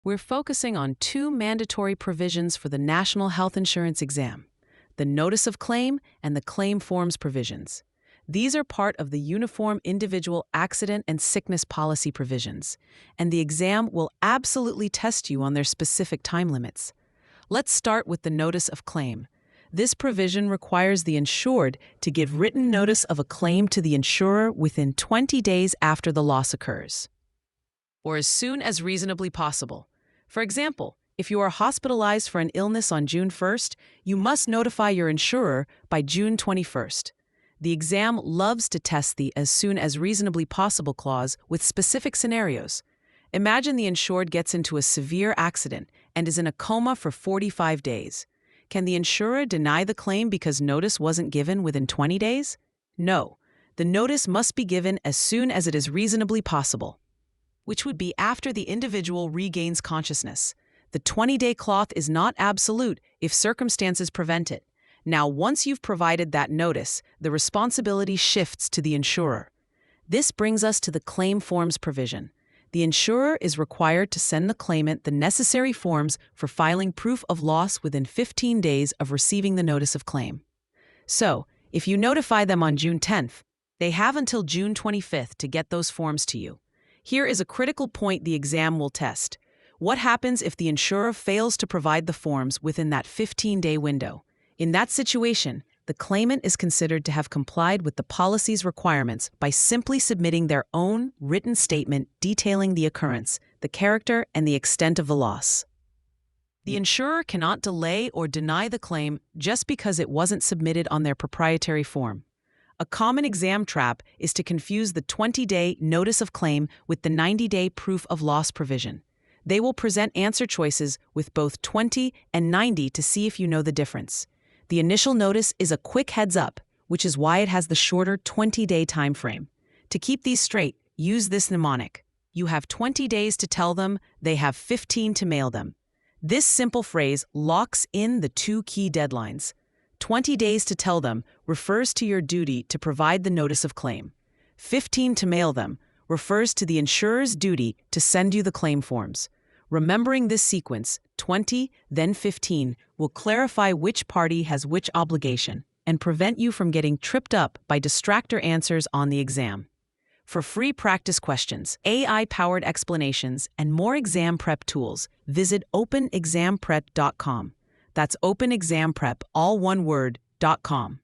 We're focusing on two mandatory provisions for the National Health Insurance exam: the Notice of Claim and the Claim Forms provisions. These are part of the Uniform Individual Accident and Sickness Policy provisions, and the exam will absolutely test you on their specific time limits. Let's start with the Notice of Claim. This provision requires the insured to give written notice of a claim to the insurer within 20 days after the loss occurs, or as soon as reasonably possible. For example, if you are hospitalized for an illness on June 1st, you must notify your insurer by June 21st. The exam loves to test the "as soon as reasonably possible" clause with specific scenarios. Imagine the insured gets into a severe accident and is in a coma for 45 days. Can the insurer deny the claim because notice wasn't given within 20 days? No. The notice must be given as soon as it is reasonably possible, which would be after the individual regains consciousness. The 20-day clause is not absolute if circumstances prevent it. Now, once you've provided that notice, the responsibility shifts to the insurer. This brings us to the Claim Forms provision. The insurer is required to send the claimant the necessary forms for filing proof of loss within 15 days of receiving the notice of claim. So, if you notify them on June 10th, they have until June 25th to get those forms to you. Here is a critical point the exam will test. What happens if the insurer fails to provide the forms within that 15-day window? In that situation, the claimant is considered to have complied with the policy's requirements by simply submitting their own written statement detailing the occurrence, the character, and the extent of the loss. The insurer cannot delay or deny the claim just because it wasn't submitted on their proprietary form. A common exam trap is to confuse the 20-day notice of claim with the 90-day proof of loss provision. They will present answer choices with both 20 and 90 to see if you know the difference. The initial notice is a quick heads up, which is why it has the shorter 20-day time frame. To keep these straight, use this mnemonic. You have 20 days to tell them, they have 15 to mail them. This simple phrase locks in the two key deadlines. 20 days to tell them refers to your duty to provide the notice of claim. 15 to mail them refers to the insurer's duty to send you the claim forms. Remembering this sequence, 20, then 15, will clarify which party has which obligation and prevent you from getting tripped up by distractor answers on the exam. For free practice questions, AI-powered explanations, and more exam prep tools, visit openexamprep.com. That's openexamprep, all one word, .com.